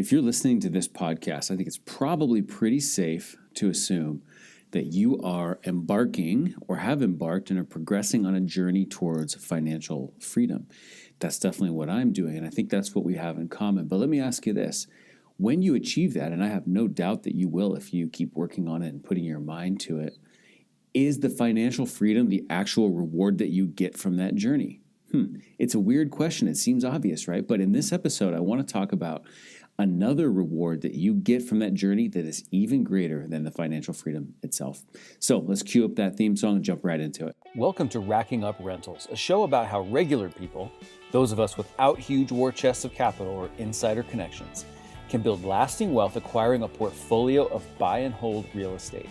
If you're listening to this podcast, I think it's probably pretty safe to assume that you are embarking or have embarked and are progressing on a journey towards financial freedom. That's definitely what I'm doing, and I think that's what we have in common. But let me ask you this. When you achieve that, and I have no doubt that you will if you keep working on it and putting your mind to it, is the financial freedom the actual reward that you get from that journey? It's a weird question. It seems obvious, right? But in this episode, I want to talk about another reward that you get from that journey that is even greater than the financial freedom itself. So let's cue up that theme song and jump right into it. Welcome to Racking Up Rentals, a show about how regular people, those of us without huge war chests of capital or insider connections, can build lasting wealth acquiring a portfolio of buy and hold real estate.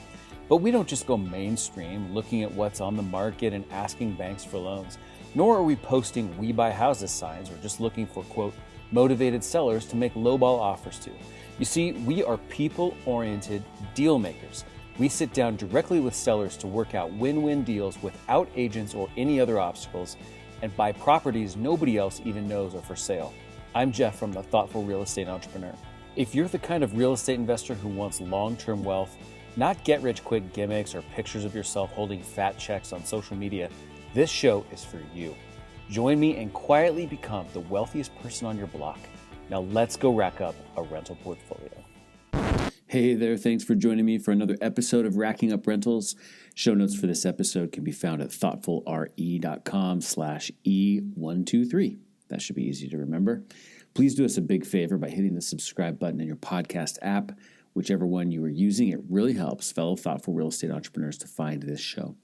But we don't just go mainstream looking at what's on the market and asking banks for loans, nor are we posting "we buy houses" signs or just looking for, quote, motivated sellers to make lowball offers to. You see, we are people-oriented deal makers. We sit down directly with sellers to work out win-win deals without agents or any other obstacles and buy properties nobody else even knows are for sale. I'm Jeff from The Thoughtful Real Estate Entrepreneur. If you're the kind of real estate investor who wants long-term wealth, not get-rich-quick gimmicks or pictures of yourself holding fat checks on social media, this show is for you. Join me and quietly become the wealthiest person on your block. Now let's go rack up a rental portfolio. Hey there, thanks for joining me for another episode of Racking Up Rentals. Show notes for this episode can be found at thoughtfulre.com/E123. That should be easy to remember. Please do us a big favor by hitting the subscribe button in your podcast app, whichever one you are using. It really helps fellow thoughtful real estate entrepreneurs to find this show.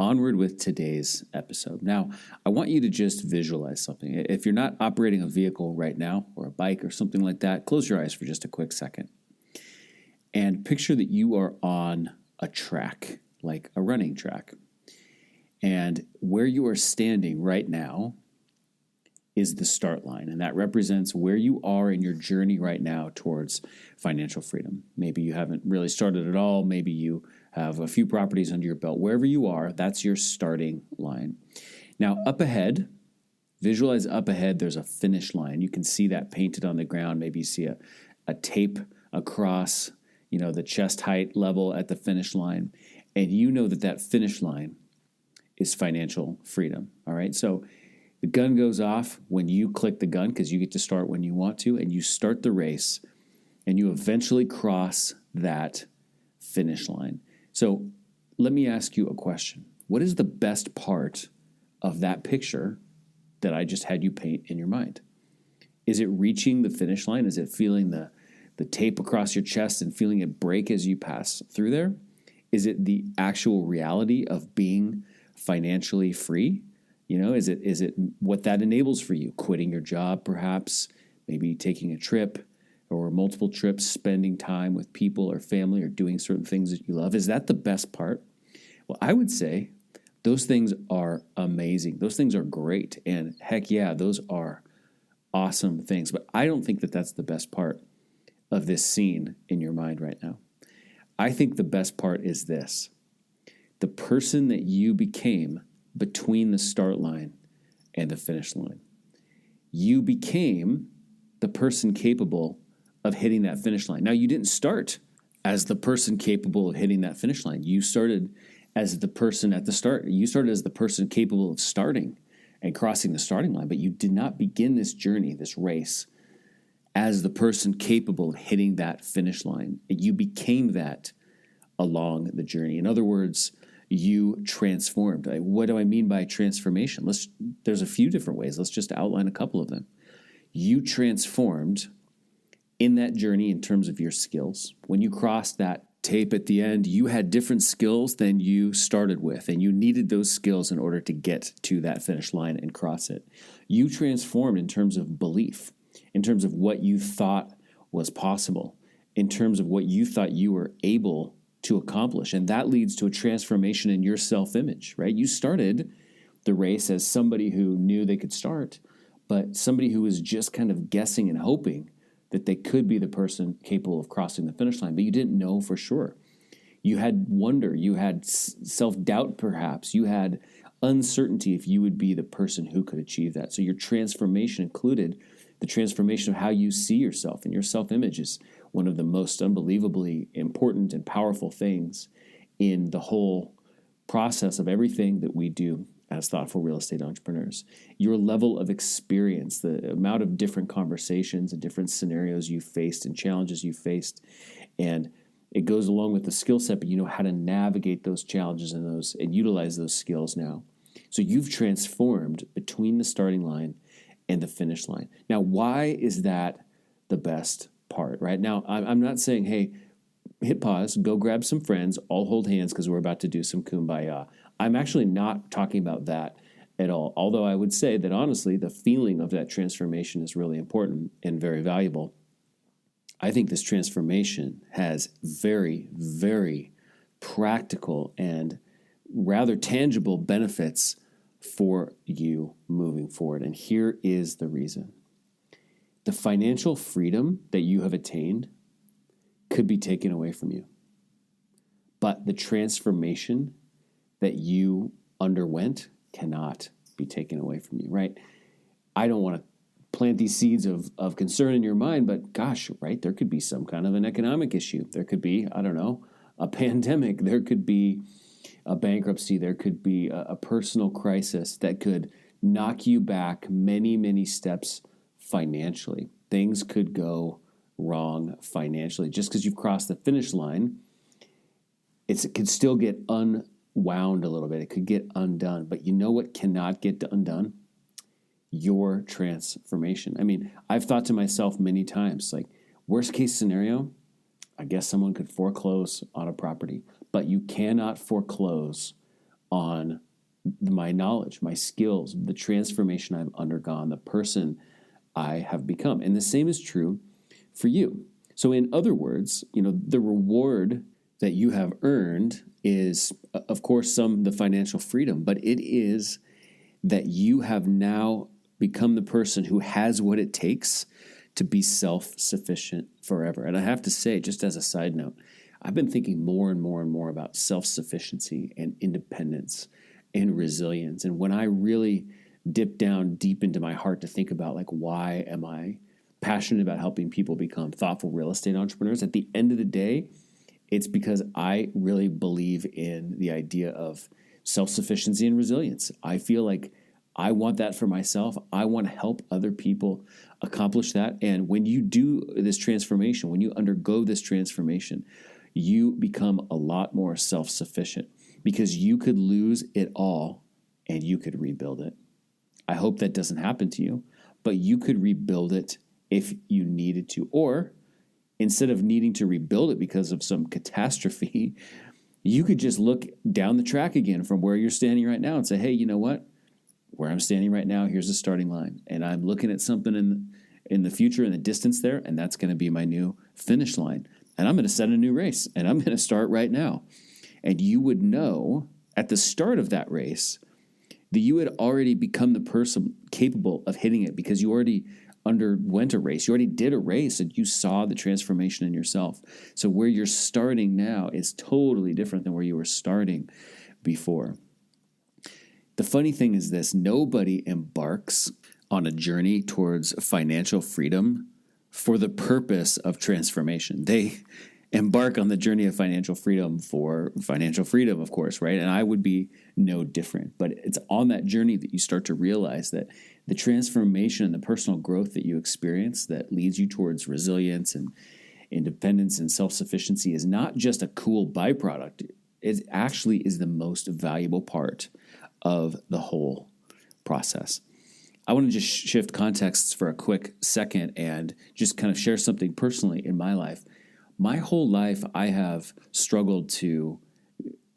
Onward with today's episode. Now, I want you to just visualize something. If you're not operating a vehicle right now, or a bike or something like that, close your eyes for just a quick second. And picture that you are on a track, like a running track. And where you are standing right now is the start line. And that represents where you are in your journey right now towards financial freedom. Maybe you haven't really started at all. Maybe you have a few properties under your belt. Wherever you are, that's your starting line. Now, up ahead, visualize up ahead, there's a finish line. You can see that painted on the ground. Maybe you see a tape across, the chest height level at the finish line. And you know that finish line is financial freedom. All right. So the gun goes off when you click the gun because you get to start when you want to, and you start the race and you eventually cross that finish line. So let me ask you a question. What is the best part of that picture that I just had you paint in your mind? Is it reaching the finish line? Is it feeling the tape across your chest and feeling it break as you pass through there? Is it the actual reality of being financially free? Is it what that enables for you? Quitting your job, perhaps, maybe taking a trip or multiple trips, spending time with people or family or doing certain things that you love. Is that the best part? Well, I would say those things are amazing. Those things are great. And heck yeah, those are awesome things. But I don't think that that's the best part of this scene in your mind right now. I think the best part is this. The person that you became between the start line and the finish line. You became the person capable of hitting that finish line. Now, you didn't start as the person capable of hitting that finish line. You started as the person at the start. You started as the person capable of starting and crossing the starting line, but you did not begin this journey, this race, as the person capable of hitting that finish line. You became that along the journey. In other words, you transformed. What do I mean by transformation? There's a few different ways. Let's just outline a couple of them. You transformed in that journey in terms of your skills. When you crossed that tape at the end, you had different skills than you started with, and you needed those skills in order to get to that finish line and cross it. You transformed in terms of belief, in terms of what you thought was possible, in terms of what you thought you were able to accomplish. And that leads to a transformation in your self-image, right? You started the race as somebody who knew they could start, but somebody who was just kind of guessing and hoping that they could be the person capable of crossing the finish line, but you didn't know for sure. You had wonder, you had self-doubt perhaps, you had uncertainty if you would be the person who could achieve that. So your transformation included The transformation of how you see yourself and your self-image is one of the most unbelievably important and powerful things in the whole process of everything that we do as thoughtful real estate entrepreneurs. Your level of experience, the amount of different conversations and different scenarios you faced and challenges you faced, and it goes along with the skill set, but you know how to navigate those challenges and utilize those skills now. So you've transformed between the starting line and the finish line. Now, why is that the best part, right? Now, I'm not saying, hey, hit pause, go grab some friends, all hold hands because we're about to do some kumbaya. I'm actually not talking about that at all. Although I would say that honestly, the feeling of that transformation is really important and very valuable. I think this transformation has very, very practical and rather tangible benefits for you moving forward. And here is the reason. The financial freedom that you have attained could be taken away from you. But the transformation that you underwent cannot be taken away from you, right? I don't want to plant these seeds of concern in your mind, but gosh, right, there could be some kind of an economic issue. There could be, I don't know, a pandemic. There could be a bankruptcy. There could be a personal crisis that could knock you back many, many steps financially. Things could go wrong financially. Just because you've crossed the finish line, it could still get unwound a little bit. It could get undone. But you know what cannot get undone? Your transformation. I mean, I've thought to myself many times, like, worst case scenario, I guess someone could foreclose on a property, but you cannot foreclose on my knowledge, my skills, the transformation I've undergone, the person I have become. And the same is true for you. So in other words, you know, the reward that you have earned is, of course, the financial freedom, but it is that you have now become the person who has what it takes to be self-sufficient forever. And I have to say, just as a side note, I've been thinking more and more and more about self-sufficiency and independence and resilience. And when I really dip down deep into my heart to think about, like, why am I passionate about helping people become thoughtful real estate entrepreneurs, at the end of the day, it's because I really believe in the idea of self-sufficiency and resilience. I feel like I want that for myself. I want to help other people accomplish that. And when you do this transformation, when you undergo this transformation, you become a lot more self-sufficient because you could lose it all and you could rebuild it. I hope that doesn't happen to you, but you could rebuild it if you needed to. Or instead of needing to rebuild it because of some catastrophe, you could just look down the track again from where you're standing right now and say, hey, you know what? Where I'm standing right now, here's the starting line. And I'm looking at something in the future, in the distance there, and that's going to be my new finish line. And I'm going to set a new race, and I'm going to start right now. And you would know at the start of that race that you had already become the person capable of hitting it because you already underwent a race. You already did a race, and you saw the transformation in yourself. So where you're starting now is totally different than where you were starting before. The funny thing is this: nobody embarks on a journey towards financial freedom for the purpose of transformation. They embark on the journey of financial freedom for financial freedom, of course, right? And I would be no different. But it's on that journey that you start to realize that the transformation and the personal growth that you experience that leads you towards resilience and independence and self-sufficiency is not just a cool byproduct. It actually is the most valuable part of the whole process. I want to just shift contexts for a quick second and just kind of share something personally in my life. My whole life, I have struggled to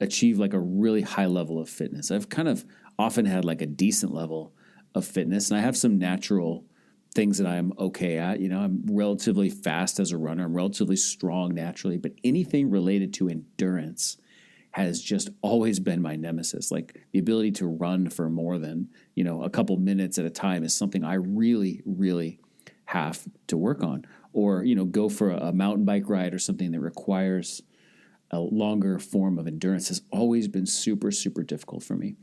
achieve like a really high level of fitness. I've kind of often had like a decent level of fitness, and I have some natural things that I'm okay at. You know, I'm relatively fast as a runner. I'm relatively strong naturally, but anything related to endurance has just always been my nemesis. Like the ability to run for more than, you know, a couple minutes at a time is something I really, really have to work on. Or, you know, go for a mountain bike ride or something that requires a longer form of endurance has always been super, super difficult for me.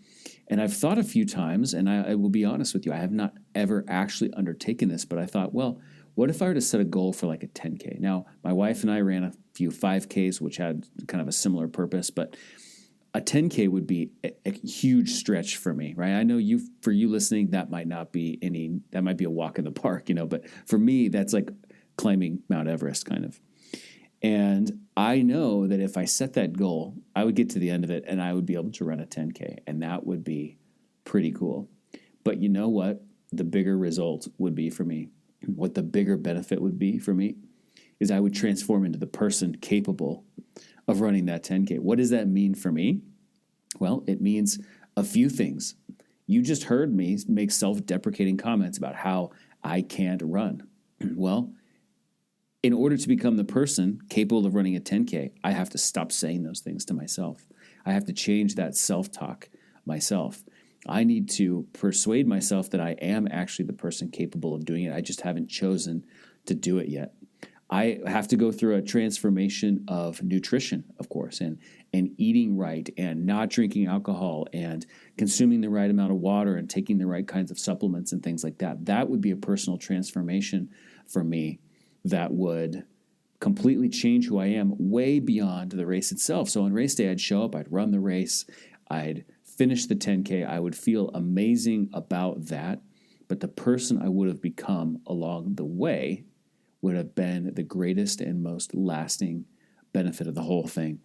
And I've thought a few times, and I will be honest with you, I have not ever actually undertaken this, but I thought, well, what if I were to set a goal for like a 10K? Now, my wife and I ran a few 5Ks, which had kind of a similar purpose, but a 10K would be a huge stretch for me, right? I know for you listening, that might be a walk in the park, but for me, that's like climbing Mount Everest kind of. And I know that if I set that goal, I would get to the end of it and I would be able to run a 10K, and that would be pretty cool. But you know what the bigger result would be for me? What the bigger benefit would be for me is I would transform into the person capable of running that 10K. What does that mean for me? Well, it means a few things. You just heard me make self-deprecating comments about how I can't run. Well, in order to become the person capable of running a 10K, I have to stop saying those things to myself. I have to change that self-talk myself. I need to persuade myself that I am actually the person capable of doing it. I just haven't chosen to do it yet. I have to go through a transformation of nutrition, of course, and eating right and not drinking alcohol and consuming the right amount of water and taking the right kinds of supplements and things like that. That would be a personal transformation for me that would completely change who I am way beyond the race itself. So on race day, I'd show up, I'd run the race, I'd finish the 10K, I would feel amazing about that. But the person I would have become along the way would have been the greatest and most lasting benefit of the whole thing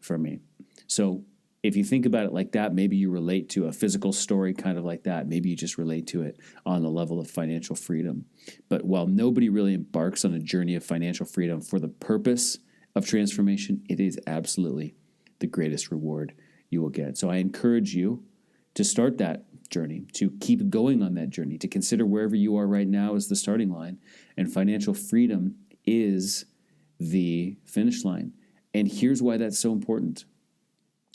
for me. So if you think about it like that, maybe you relate to a physical story kind of like that. Maybe you just relate to it on the level of financial freedom. But while nobody really embarks on a journey of financial freedom for the purpose of transformation, it is absolutely the greatest reward you will get. So I encourage you to start that journey, to keep going on that journey, to consider wherever you are right now as the starting line. And financial freedom is the finish line. And here's why that's so important.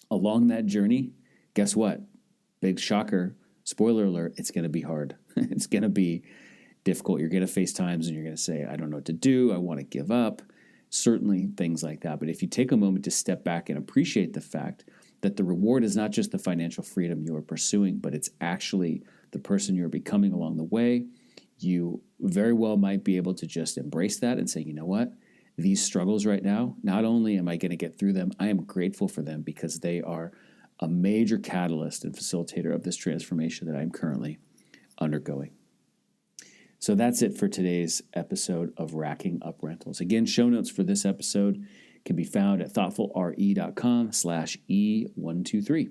Along that journey, guess what? Big shocker, spoiler alert, it's going to be hard. It's going to be difficult. You're going to face times and you're going to say, I don't know what to do. I want to give up. Certainly things like that. But if you take a moment to step back and appreciate the fact that the reward is not just the financial freedom you are pursuing, but it's actually the person you're becoming along the way, you very well might be able to just embrace that and say, you know what? These struggles right now, not only am I going to get through them, I am grateful for them because they are a major catalyst and facilitator of this transformation that I'm currently undergoing. So that's it for today's episode of Racking Up Rentals. Again, show notes for this episode can be found at thoughtfulre.com/E123.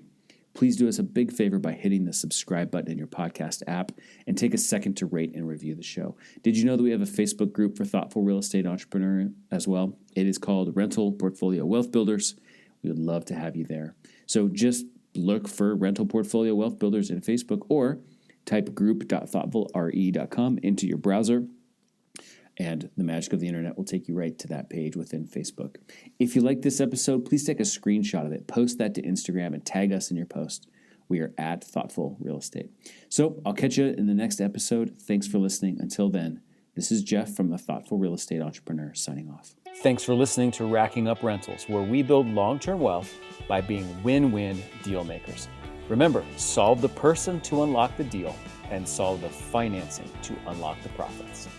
Please do us a big favor by hitting the subscribe button in your podcast app and take a second to rate and review the show. Did you know that we have a Facebook group for thoughtful real estate entrepreneur as well? It is called Rental Portfolio Wealth Builders. We would love to have you there. So just look for Rental Portfolio Wealth Builders in Facebook or type group.thoughtfulre.com into your browser, and the magic of the internet will take you right to that page within Facebook. If you like this episode, please take a screenshot of it, post that to Instagram, and tag us in your post. We are at Thoughtful Real Estate. So I'll catch you in the next episode. Thanks for listening. Until then, this is Jeff from the Thoughtful Real Estate Entrepreneur signing off. Thanks for listening to Racking Up Rentals, where we build long-term wealth by being win-win deal makers. Remember, solve the person to unlock the deal and solve the financing to unlock the profits.